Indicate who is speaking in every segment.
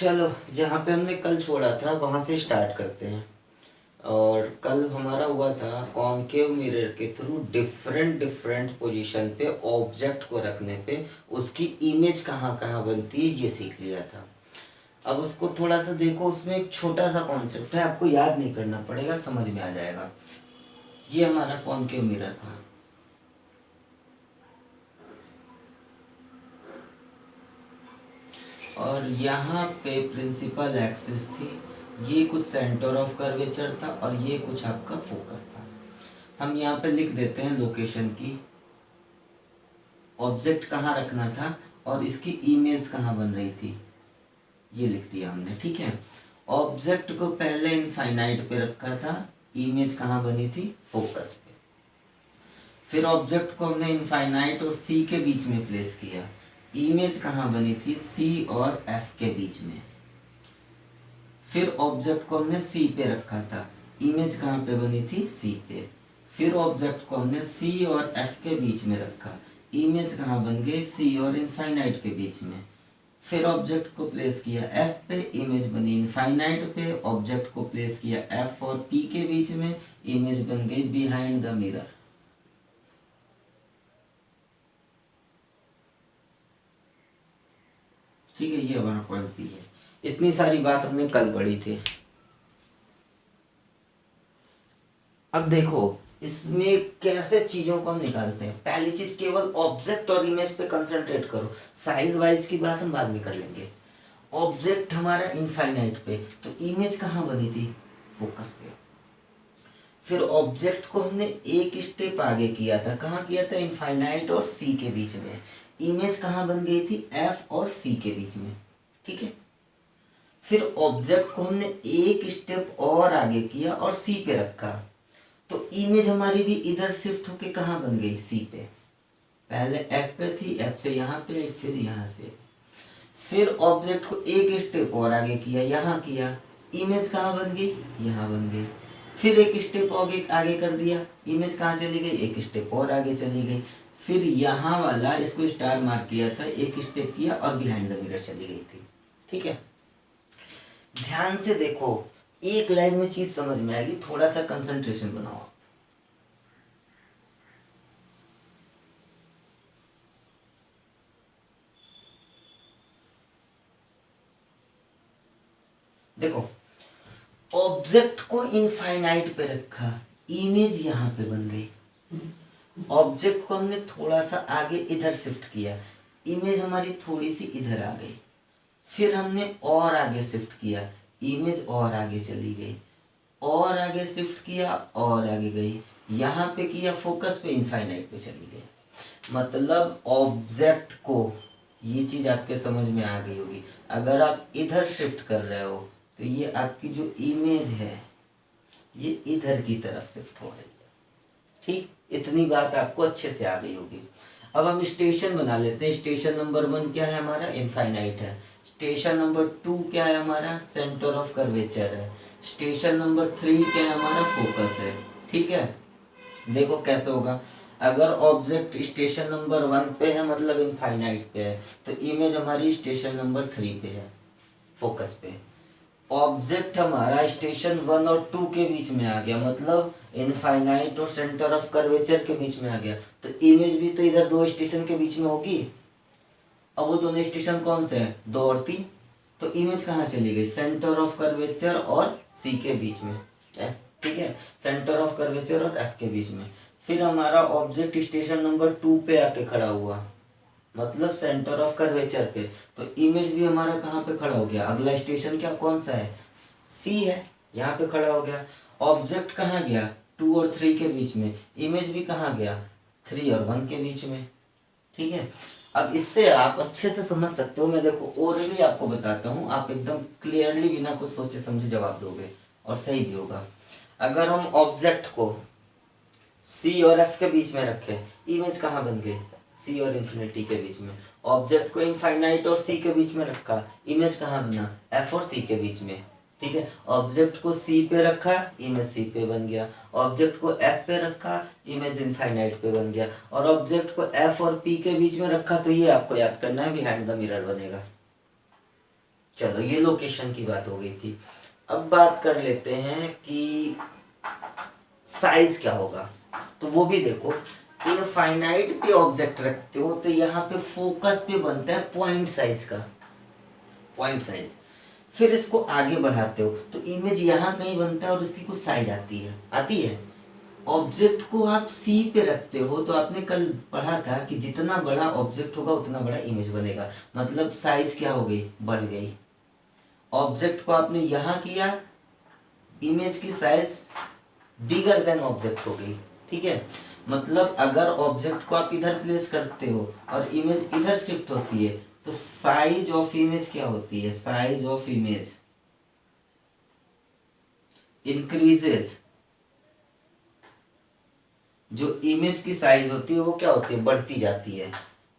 Speaker 1: चलो, जहाँ पे हमने कल छोड़ा था वहाँ से स्टार्ट करते हैं। और कल हमारा हुआ था कॉनकेव मिरर के थ्रू डिफरेंट डिफरेंट पोजीशन पे ऑब्जेक्ट को रखने पे उसकी इमेज कहाँ कहाँ बनती है, ये सीख लिया था। अब उसको थोड़ा सा देखो, उसमें एक छोटा सा कॉन्सेप्ट है, आपको याद नहीं करना पड़ेगा, समझ में आ जाएगा। ये हमारा कॉनकेव मिरर था। और यहाँ पे प्रिंसिपल एक्सिस थी, ये कुछ सेंटर ऑफ कर्वेचर था और ये कुछ आपका फोकस था। हम यहाँ पे लिख देते हैं लोकेशन की, ऑब्जेक्ट कहाँ रखना था और इसकी इमेज कहाँ बन रही थी, ये लिख दिया हमने। ठीक है, ऑब्जेक्ट को पहले इनफाइनाइट पे रखा था, इमेज कहाँ बनी थी, फोकस पे। फिर ऑब्जेक्ट को हमने इनफाइनाइट और सी के बीच में प्लेस किया, इमेज कहाँ बनी थी, सी और एफ के बीच में। फिर ऑब्जेक्ट को हमने सी पे रखा था, इमेज कहाँ पे बनी थी, सी पे। फिर ऑब्जेक्ट को हमने सी और एफ के बीच में रखा, इमेज कहाँ बन गई, सी और इनफाइनाइट के बीच में। फिर ऑब्जेक्ट को प्लेस किया एफ पे, इमेज बनी इनफाइनाइट पे। ऑब्जेक्ट को प्लेस किया एफ और पी के बीच में, इमेज बन गई बिहाइंड द मिरर। ठीक है, ये हमारा पॉइंट पी है। इतनी सारी बात हमने कल पढ़ी थी। अब देखो इसमें कैसे चीजों को हम निकालते हैं। पहली चीज, केवल ऑब्जेक्ट और इमेज पे कंसंट्रेट करो, साइज वाइज की बात हम बाद में कर लेंगे। ऑब्जेक्ट हमारा इनफाइनाइट पे, तो इमेज कहाँ बनी थी, फोकस पे। फिर ऑब्जेक्ट को हमने एक स्टेप आगे किया था, कहाँ किया था, इनफाइनाइट और सी के बीच में। इमेज कहाँ बन गई थी, एफ और सी के बीच में। ठीक है, फिर ऑब्जेक्ट को हमने एक स्टेप और आगे किया और सी पे रखा, तो इमेज हमारी भी इधर शिफ्ट होके कहाँ बन गई, सी पे। पहले एफ पे थी, एफ से यहाँ पे, फिर यहाँ से। फिर ऑब्जेक्ट को एक स्टेप और आगे किया, यहाँ किया, इमेज कहाँ बन गई, यहाँ बन गई। फिर एक स्टेप आगे आगे कर दिया, इमेज कहाँ चली गई, एक स्टेप और आगे चली गई। फिर यहाँ वाला इसको स्टार मार्क किया था, एक स्टेप किया और बिहाइंड द मिरर चली गई थी। ठीक है, ध्यान से देखो, एक लाइन में चीज समझ में आएगी, थोड़ा सा कंसंट्रेशन बनाओ। देखो, ऑब्जेक्ट को इनफाइनाइट पे रखा, इमेज यहाँ पे बन गई। ऑब्जेक्ट को हमने थोड़ा सा आगे इधर शिफ्ट किया, इमेज हमारी थोड़ी सी इधर आ गई। फिर हमने और आगे शिफ्ट किया, इमेज और आगे चली गई। और आगे शिफ्ट किया और आगे गई, यहाँ पे किया फोकस पे, इनफाइनाइट पे चली गई। मतलब ऑब्जेक्ट को, ये चीज आपके समझ में आ गई होगी। अगर आप इधर शिफ्ट कर रहे हो तो ये आपकी जो इमेज है ये इधर की तरफ शिफ्ट हो रही है। ठीक, इतनी बात आपको अच्छे से आ गई होगी। अब हम स्टेशन बना लेते हैं। स्टेशन नंबर 1 क्या है हमारा, इनफाइनाइट है। स्टेशन नंबर 2 क्या है हमारा, सेंटर ऑफ कर्वेचर है। स्टेशन नंबर 3 क्या है हमारा, फोकस है। ठीक है, देखो कैसे होगा। अगर ऑब्जेक्ट स्टेशन नंबर 1 पे है, मतलब इनफाइनाइट पे है, तो इमेज हमारी स्टेशन नंबर 3 पे है, फोकस पे। ऑब्जेक्ट हमारा स्टेशन 1 और 2 के बीच में आ गया, मतलब इनफाइनाइट और सेंटर ऑफ कर्वेचर के बीच में आ गया, तो इमेज भी तो इधर 2 स्टेशन के बीच में होगी। अब वो दोनों स्टेशन कौन से हैं, 2 और 3, तो इमेज कहाँ चली गई, सेंटर ऑफ कर्वेचर और सी के बीच में। ठीक है, सेंटर ऑफ कर्वेचर और एफ के बीच में। फिर हमारा ऑब्जेक्ट स्टेशन नंबर 2 पे आके खड़ा हुआ, मतलब सेंटर ऑफ कर्वेचर पे, तो इमेज भी हमारा कहाँ पे खड़ा हो गया, अगला स्टेशन क्या कौन सा है, सी है, यहाँ पे खड़ा हो गया। ऑब्जेक्ट कहाँ गया, 2 और 3 के बीच में, इमेज भी कहाँ गया, 3 और 1 के बीच में। ठीक है, अब इससे आप अच्छे से समझ सकते हो। मैं देखो ओरली आपको बताता हूँ, आप एकदम क्लियरली बिना कुछ सोचे समझे जवाब दोगे और सही भी होगा। अगर हम ऑब्जेक्ट को सी और एफ के बीच में रखें, इमेज कहाँ बन गई, सी और इन्फिनिटी के बीच में। ऑब्जेक्ट को इनफाइनाइट और सी के बीच में रखा, इमेज कहाँ बना, एफ और सी के बीच में। ठीक है, ऑब्जेक्ट को सी पे रखा, इमेज सी पे बन गया। ऑब्जेक्ट को एफ पे रखा, इमेज इनफाइनाइट पे बन गया। और ऑब्जेक्ट को एफ और पी के बीच में रखा, तो ये आपको याद करना है, बिहाइंड द मिरर बनेगा। चलो ये लोकेशन की बात हो गई थी। अब बात कर लेते हैं कि साइज क्या होगा। तो वो भी देखो, इनफाइनाइट पे ऑब्जेक्ट रखते हो तो यहाँ पे फोकस पे बनता है पॉइंट साइज का, पॉइंट साइज। फिर इसको आगे बढ़ाते हो तो इमेज यहाँ कहीं बनता है और उसकी कुछ साइज आती है। ऑब्जेक्ट को आप सी पे रखते हो तो आपने कल पढ़ा था कि जितना बड़ा ऑब्जेक्ट होगा उतना बड़ा इमेज बनेगा, मतलब साइज क्या हो गई, बढ़ गई। ऑब्जेक्ट को आपने यहाँ किया, इमेज की साइज बिगर देन ऑब्जेक्ट हो गई। ठीक है, मतलब अगर ऑब्जेक्ट को आप इधर प्लेस करते हो और इमेज इधर शिफ्ट होती है तो साइज ऑफ इमेज क्या होती है, साइज ऑफ इमेज इंक्रीजेस। जो इमेज की साइज होती है वो क्या होती है, बढ़ती जाती है।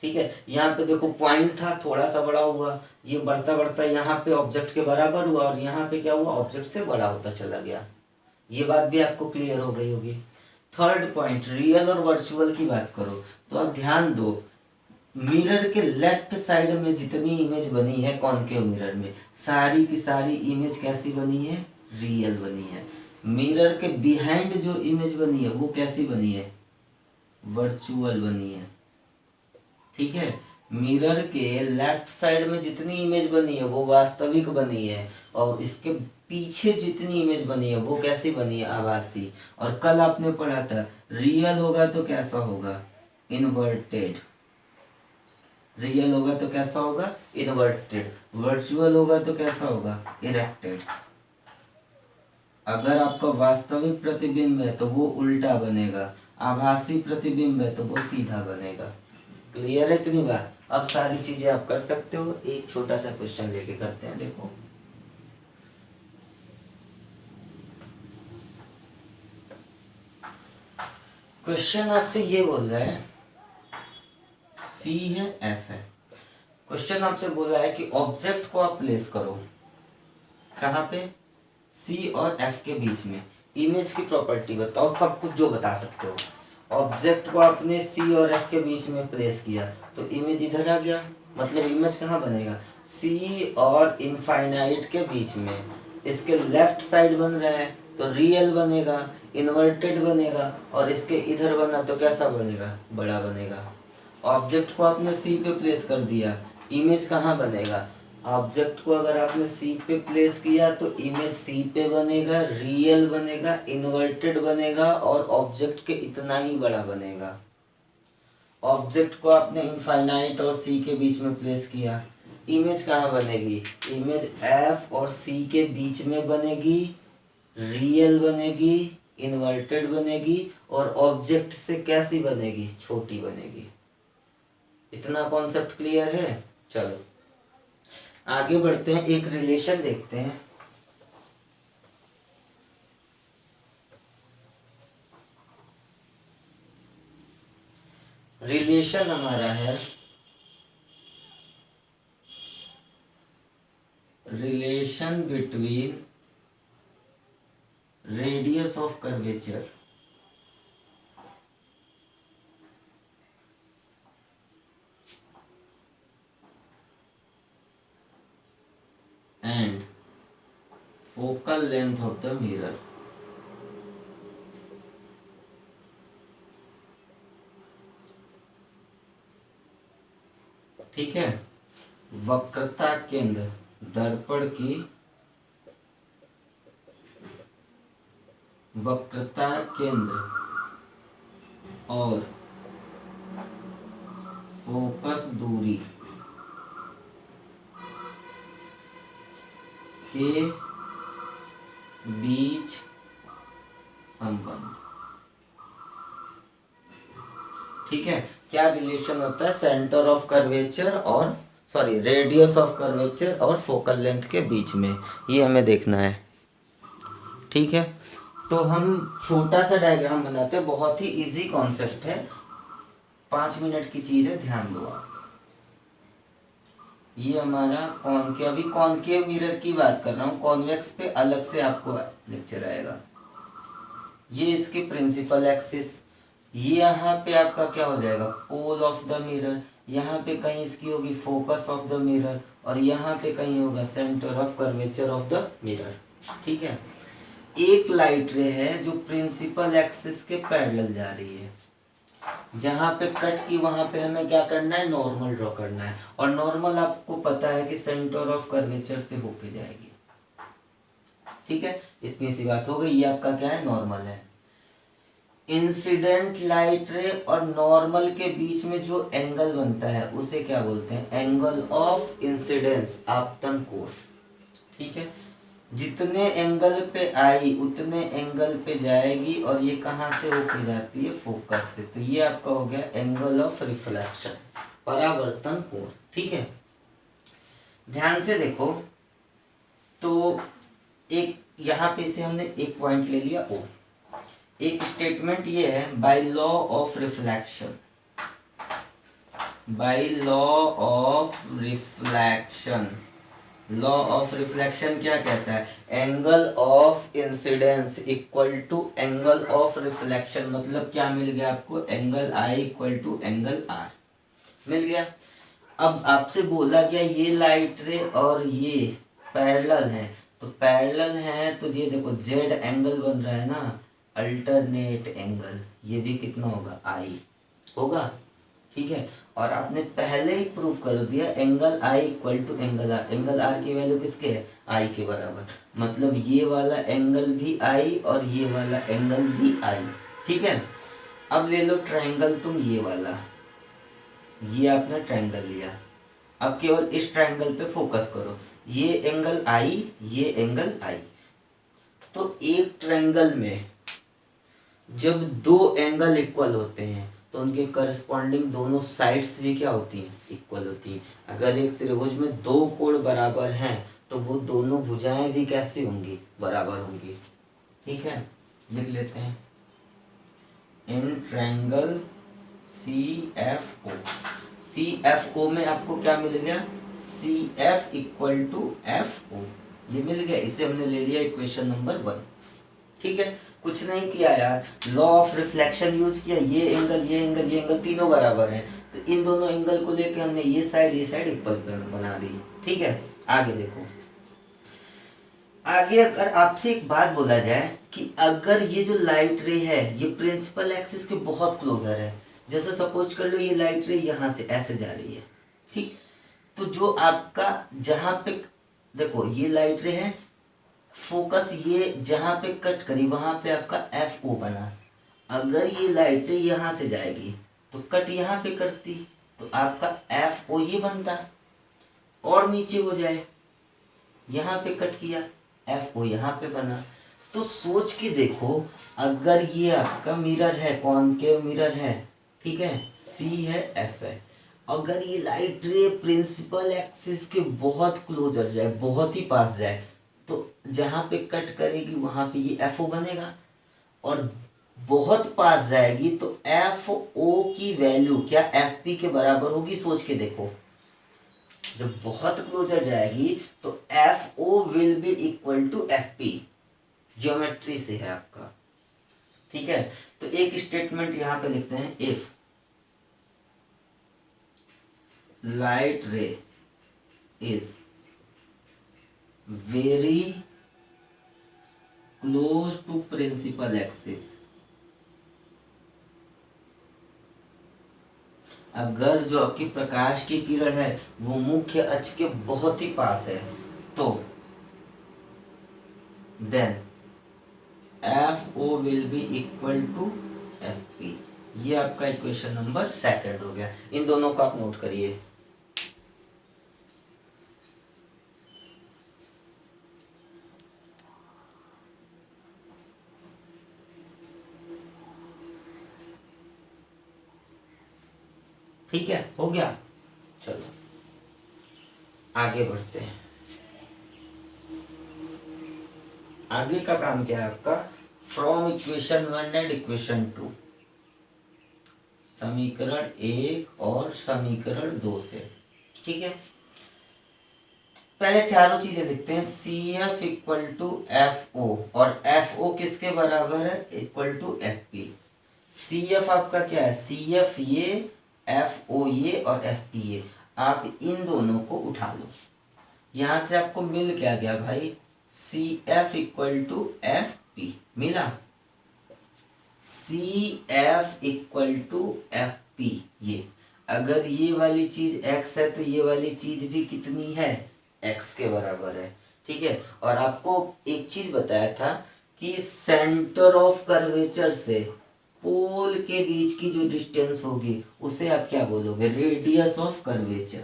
Speaker 1: ठीक है, यहाँ पे देखो पॉइंट था, थोड़ा सा बड़ा हुआ, ये बढ़ता बढ़ता यहाँ पे ऑब्जेक्ट के बराबर हुआ और यहाँ पे क्या हुआ, ऑब्जेक्ट से बड़ा होता चला गया। ये बात भी आपको क्लियर हो गई होगी। थर्ड पॉइंट, रियल और वर्चुअल की बात करो तो अब ध्यान दो, मिरर के लेफ्ट साइड में जितनी इमेज बनी है कॉनकेव मिरर में, सारी की सारी इमेज कैसी बनी है, रियल बनी है। मिरर के बिहाइंड जो इमेज बनी है वो कैसी बनी है, वर्चुअल बनी है। ठीक है, मिरर के लेफ्ट साइड में जितनी इमेज बनी है वो वास्तविक बनी है और इसके पीछे जितनी इमेज बनी है वो कैसी बनी है, आभासी। और कल आपने पढ़ा था रियल होगा तो कैसा होगा, इन्वर्टेड। रियल होगा तो कैसा होगा, इन्वर्टेड। वर्चुअल होगा तो कैसा होगा, इरेक्टेड। अगर आपका वास्तविक प्रतिबिंब है तो वो उल्टा बनेगा, आभासी प्रतिबिंब है तो वो सीधा बनेगा। क्लियर है इतनी बात। अब सारी चीजें आप कर सकते हो। एक छोटा सा क्वेश्चन लेके करते हैं, देखो। क्वेश्चन आपसे ये बोल रहा है, सी है एफ है, क्वेश्चन आपसे बोला है कि ऑब्जेक्ट को आप प्लेस करो कहाँ पे, सी और एफ के बीच में। इमेज की प्रॉपर्टी बताओ, सब कुछ जो बता सकते हो। ऑब्जेक्ट को आपने सी और एफ के बीच में प्लेस किया तो इमेज इधर आ गया, मतलब इमेज कहाँ बनेगा, सी और इनफाइनाइट के बीच में। इसके लेफ्ट साइड बन रहा है तो रियल बनेगा, इन्वर्टेड बनेगा, और इसके इधर बना तो कैसा बनेगा, बड़ा बनेगा। ऑब्जेक्ट को आपने सी पे प्लेस कर दिया, इमेज कहाँ बनेगा, ऑब्जेक्ट को अगर आपने सी पे प्लेस किया तो इमेज सी पे बनेगा, रियल बनेगा, इन्वर्टेड बनेगा और ऑब्जेक्ट के इतना ही बड़ा बनेगा। ऑब्जेक्ट को आपने इनफाइनाइट और सी के बीच में प्लेस किया, इमेज कहाँ बनेगी, इमेज एफ और सी के बीच में बनेगी, रियल बनेगी, इन्वर्टेड बनेगी और ऑब्जेक्ट से कैसी बनेगी, छोटी बनेगी। इतना कॉन्सेप्ट क्लियर है। चलो आगे बढ़ते हैं, एक रिलेशन देखते हैं। रिलेशन हमारा है relation between radius of curvature and focal length of the mirror। ठीक है, वक्रता केंद्र दर्पण की वक्रता केंद्र और फोकस दूरी के बीच संबंध। ठीक है, क्या रिलेशन होता है सेंटर ऑफ कर्वेचर और रेडियस ऑफ कर्वेचर और फोकल लेंथ के बीच में, ये हमें देखना है। ठीक है, तो हम छोटा सा डायग्राम बनाते हैं, बहुत ही इजी कॉन्सेप्ट है, 5 मिनट की चीज है, ध्यान दो आप। ये हमारा कॉनकेव, अभी कॉनकेव मिरर की बात कर रहा हूँ, कॉन्वेक्स पे अलग से आपको लेक्चर आएगा। ये इसकी प्रिंसिपल एक्सिस, ये यहाँ पे आपका क्या हो जाएगा, पोल ऑफ द मिरर, यहाँ पे कहीं इसकी होगी फोकस ऑफ द मिरर, और यहाँ पे कहीं होगा centre of curvature of the mirror. ठीक है, एक लाइट रे है जो प्रिंसिपल एक्सिस के पैरेलल जा रही है, जहां पे कट की वहां पे हमें क्या करना है, नॉर्मल ड्रॉ करना है, और नॉर्मल आपको पता है कि सेंटर ऑफ कर्वेचर से होके जाएगी। ठीक है, इतनी सी बात हो गई, ये आपका क्या है, नॉर्मल है। इंसिडेंट लाइट रे और नॉर्मल के बीच में जो एंगल बनता है उसे क्या बोलते हैं, एंगल ऑफ इंसिडेंस, आपतन कोण। ठीक है, जितने एंगल पे आई उतने एंगल पे जाएगी, और ये कहाँ से होके जाती है, फोकस से। तो ये आपका हो गया एंगल ऑफ रिफ्लेक्शन, परावर्तन कोण। ठीक है, ध्यान से देखो, तो एक यहाँ पे से हमने एक पॉइंट ले लिया ओ, एक स्टेटमेंट ये है, by law of reflection, by law of reflection, law of reflection क्या कहता है, angle of incidence equal to angle of reflection. मतलब क्या मिल गया आपको, angle i equal to angle r मिल गया। अब आपसे बोला गया ये लाइट रे और ये पैरेलल है, तो पैरेलल है तो ये देखो जेड एंगल बन रहा है ना, अल्टरनेट एंगल, ये भी कितना होगा, आई होगा। ठीक है, और आपने पहले ही प्रूफ कर दिया angle i equal to angle r, angle r की वैल्यू किसके है, आई के बराबर, मतलब ये वाला एंगल भी आई और ये वाला एंगल भी आई। ठीक है, अब ले लो ट्रायंगल तुम ये वाला, ये आपने ट्रायंगल लिया, अब केवल इस ट्रायंगल पे फोकस करो, ये एंगल आई, ये एंगल आई। तो एक ट्रायंगल में जब दो एंगल इक्वल होते हैं तो उनके करस्पॉन्डिंग दोनों साइड्स भी क्या होती हैं, इक्वल होती हैं। अगर एक त्रिभुज में दो कोण बराबर हैं तो वो दोनों भुजाएं भी कैसी होंगी, बराबर होंगी। ठीक है, लिख लेते हैं, in triangle C F O, C F O में आपको क्या मिल गया, C F equal to F O, ये मिल गया, इसे हमने ले लिया इक्वेशन नंबर 1। ठीक है, कुछ नहीं किया यार, लॉ ऑफ रिफ्लेक्शन यूज किया, ये एंगल ये एंगल ये एंगल तीनों बराबर हैं, तो इन दोनों एंगल को लेके हमने ये साइड इक्वल बना दी। ठीक है, आगे देखो, आगे अगर आपसे एक बात बोला जाए कि अगर ये जो लाइट रे है ये प्रिंसिपल एक्सिस के बहुत क्लोजर है, जैसे सपोज कर लो ये लाइट रे यहाँ से ऐसे जा रही है, ठीक, तो जो आपका जहां पे देखो ये लाइट रे है, फोकस ये जहां पे कट करी वहां पे आपका एफ ओ बना, अगर ये लाइट रे यहाँ से जाएगी तो कट यहाँ पे करती तो आपका एफ ओ ये बनता, और नीचे हो जाए यहाँ पे कट किया एफ ओ यहाँ पे बना। तो सोच के देखो, अगर ये आपका मिरर है, कॉनकेव मिरर है, ठीक है, सी है एफ है, अगर ये लाइट रे प्रिंसिपल एक्सिस के बहुत क्लोजर जाए, बहुत ही पास जाए, तो जहाँ पे कट करेगी वहाँ पे ये एफ ओ बनेगा, और बहुत पास जाएगी तो एफ ओ की वैल्यू क्या एफ पी के बराबर होगी। सोच के देखो, जब बहुत क्लोजर जाएगी तो F O will be equal to F P, geometry से है आपका। ठीक है, तो एक स्टेटमेंट यहां पे लिखते हैं, if light ray is very close to principal axis, अगर जो आपकी प्रकाश की किरण है वो मुख्य अक्ष के बहुत ही पास है, तो then F O will be equal to F P. ये आपका इक्वेशन नंबर 2 हो गया। इन दोनों को आप नोट करिए। ठीक है, हो गया। चलो आगे बढ़ते हैं। आगे का काम क्या है आपका, फ्रॉम इक्वेशन 1 एंड इक्वेशन 2, समीकरण 1 और समीकरण 2 से। ठीक है, पहले चारों चीजें लिखते हैं, C F equal to F O, और एफ ओ किसके बराबर है, equal to F P. C F आपका क्या है, सी एफ ये एफ ओ ये और एफ पी ए, आप इन दोनों को उठा लो। यहाँ से आपको मिल क्या गया भाई, c F equal to F p मिला, c F equal to F P. ये अगर ये वाली चीज x है तो ये वाली चीज भी कितनी है, x के बराबर है। ठीक है, और आपको एक चीज बताया था कि सेंटर ऑफ कर्वेचर से पोल के बीच की जो डिस्टेंस होगी उसे आप क्या बोलोगे, रेडियस ऑफ कर्वेचर।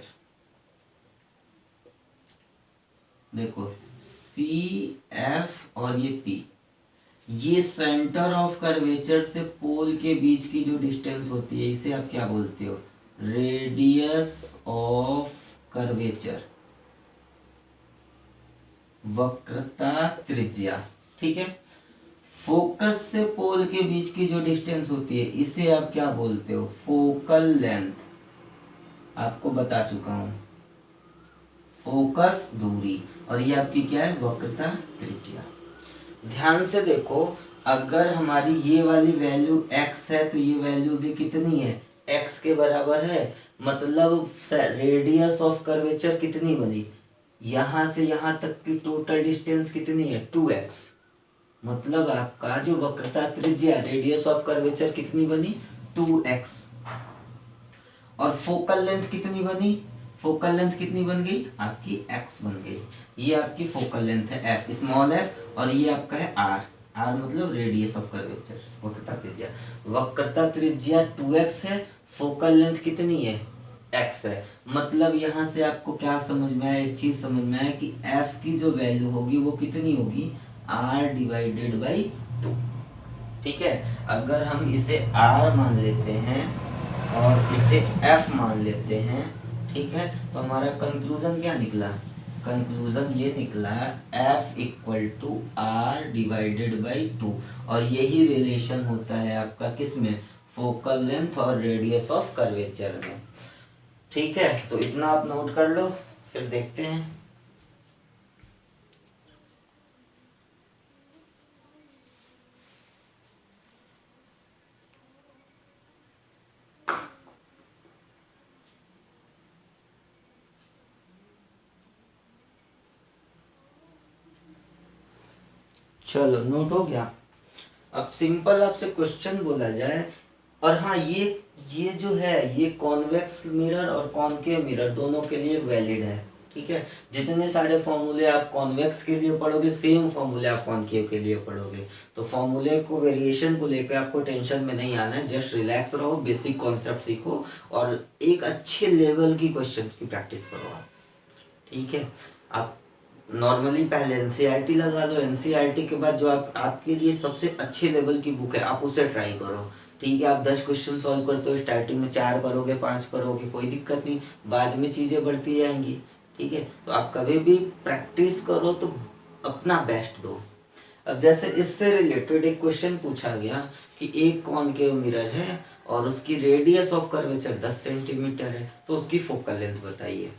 Speaker 1: देखो सी एफ और ये पी, ये सेंटर ऑफ कर्वेचर से पोल के बीच की जो डिस्टेंस होती है इसे आप क्या बोलते हो, रेडियस ऑफ कर्वेचर, वक्रता त्रिज्या। ठीक है, फोकस से पोल के बीच की जो डिस्टेंस होती है इसे आप क्या बोलते हो, फोकल लेंथ। आपको बता चुका हूं, फोकस दूरी, और ये आपकी क्या है, वक्रता त्रिज्या। ध्यान से देखो, अगर हमारी ये वाली वैल्यू x है तो ये वैल्यू भी कितनी है, x के बराबर है। मतलब रेडियस ऑफ कर्वेचर कितनी बनी, यहां से यहां तक की टोटल डिस्टेंस कितनी है, 2x। मतलब आपका जो वक्रता त्रिज्या, रेडियस ऑफ कर्वेचर कितनी बनी, 2x। और फोकल लेंथ कितनी बनी, फोकल लेंथ कितनी बन गई आपकी, x बन गई। ये आपकी फोकल लेंथ है f, स्मॉल f, और ये आपका है r। r मतलब रेडियस ऑफ कर्वेचर, वक्रता त्रिज्या। वक्रता त्रिज्या 2x है, फोकल लेंथ कितनी है, x है। मतलब यहाँ से आपको क्या समझ में आया, एक चीज समझ में आया कि f की जो वैल्यू होगी वो कितनी होगी, r डिवाइडेड बाई 2। ठीक है, अगर हम इसे r मान लेते हैं और इसे f मान लेते हैं, ठीक है, तो हमारा कंक्लूजन क्या निकला, कंक्लूजन ये निकला f equal to R divided by 2। और यही रिलेशन होता है आपका किस में, फोकल लेंथ और रेडियस ऑफ कर्वेचर में। ठीक है, तो इतना आप नोट कर लो, फिर देखते हैं। चलो नोट हो गया। अब सिंपल आपसे क्वेश्चन बोला जाए, और हाँ ये जो है ये कॉन्वेक्स मिरर और कॉनकेव मिरर दोनों के लिए वैलिड है। ठीक है, जितने सारे फॉर्मूले आप कॉन्वेक्स के लिए पढ़ोगे सेम फॉर्मूले आप कॉनकेव के लिए पढ़ोगे। तो फॉर्मूले को, वेरिएशन को लेकर आपको टेंशन में नहीं आना है, जस्ट रिलैक्स रहो, बेसिक कॉन्सेप्ट सीखो और एक अच्छे लेवल की क्वेश्चन की प्रैक्टिस करो आप। ठीक है, आप नॉर्मली पहले एनसीईआरटी लगा लो, एनसीईआरटी के बाद जो आपके लिए सबसे अच्छे लेवल की बुक है आप उसे ट्राई करो। ठीक है, आप 10 क्वेश्चन सॉल्व करते हो, स्टार्टिंग में 4 करोगे, 5 करोगे, कोई दिक्कत नहीं, बाद में चीज़ें बढ़ती जाएंगी। ठीक है, तो आप कभी भी प्रैक्टिस करो तो अपना बेस्ट दो। अब जैसे इससे रिलेटेड एक क्वेश्चन पूछा गया कि एक कॉनकेव मिरर है और उसकी रेडियस ऑफ कर्वेचर 10 सेंटीमीटर है, तो उसकी फोकल लेंथ बताइए।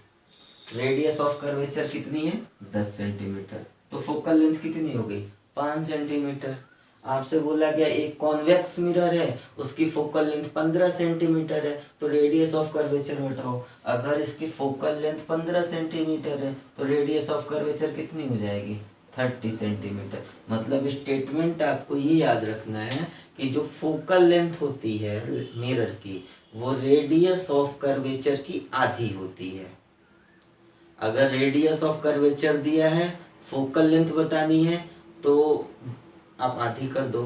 Speaker 1: रेडियस ऑफ कर्वेचर कितनी है, 10 सेंटीमीटर, तो फोकल लेंथ कितनी हो गई, 5 सेंटीमीटर। आपसे बोला गया एक कॉन्वेक्स मिरर है, उसकी फोकल लेंथ 15 सेंटीमीटर है, तो रेडियस ऑफ कर्वेचर बताओ। अगर इसकी फोकल लेंथ 15 सेंटीमीटर है तो रेडियस ऑफ कर्वेचर कितनी हो जाएगी, 30 सेंटीमीटर। मतलब स्टेटमेंट आपको ये याद रखना है कि जो फोकल लेंथ होती है मिरर की वो रेडियस ऑफ कर्वेचर की आधी होती है। अगर रेडियस ऑफ कर्वेचर दिया है, फोकल लेंथ बतानी है तो आप आधी कर दो।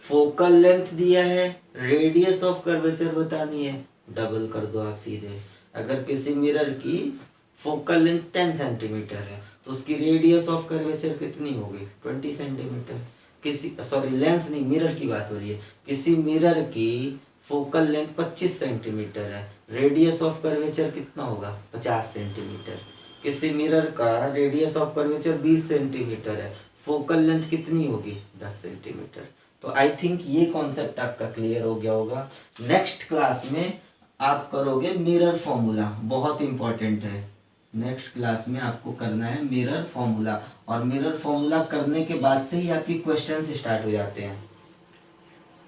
Speaker 1: फोकल लेंथ दिया है, रेडियस ऑफ कर्वेचर बतानी है, डबल कर दो आप सीधे। अगर किसी मिरर की फोकल लेंथ 10 सेंटीमीटर है तो उसकी रेडियस ऑफ कर्वेचर कितनी होगी, 20 सेंटीमीटर। किसी लेंस नहीं, मिरर की बात हो रही है। किसी मिरर की फोकल लेंथ 25 सेंटीमीटर है, रेडियस ऑफ कर्वेचर कितना होगा, 50 सेंटीमीटर। किसी मिरर का रेडियस ऑफ कर्वेचर 20 सेंटीमीटर है, फोकल लेंथ कितनी होगी, 10 सेंटीमीटर। तो आई थिंक ये कॉन्सेप्ट आपका क्लियर हो गया होगा। नेक्स्ट क्लास में आप करोगे मिरर फॉर्मूला, बहुत इंपॉर्टेंट है। नेक्स्ट क्लास में आपको करना है मिरर फॉर्मूला, और मिरर फॉर्मूला करने के बाद से ही आपकी क्वेश्चंस स्टार्ट हो जाते हैं।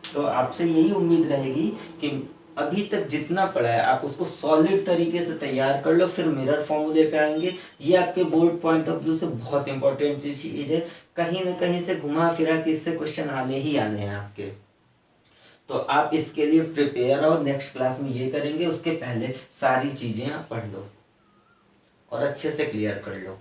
Speaker 1: तो आपसे यही उम्मीद रहेगी कि अभी तक जितना पढ़ा है आप उसको सॉलिड तरीके से तैयार कर लो, फिर मिरर फॉर्मूले पे आएंगे। ये आपके बोर्ड पॉइंट ऑफ व्यू से बहुत इंपॉर्टेंट चीज है, कहीं ना कहीं से घुमा फिरा के इससे क्वेश्चन आने ही आने हैं आपके। तो आप इसके लिए प्रिपेयर हो, नेक्स्ट क्लास में ये करेंगे, उसके पहले सारी चीजें आप पढ़ लो और अच्छे से क्लियर कर लो।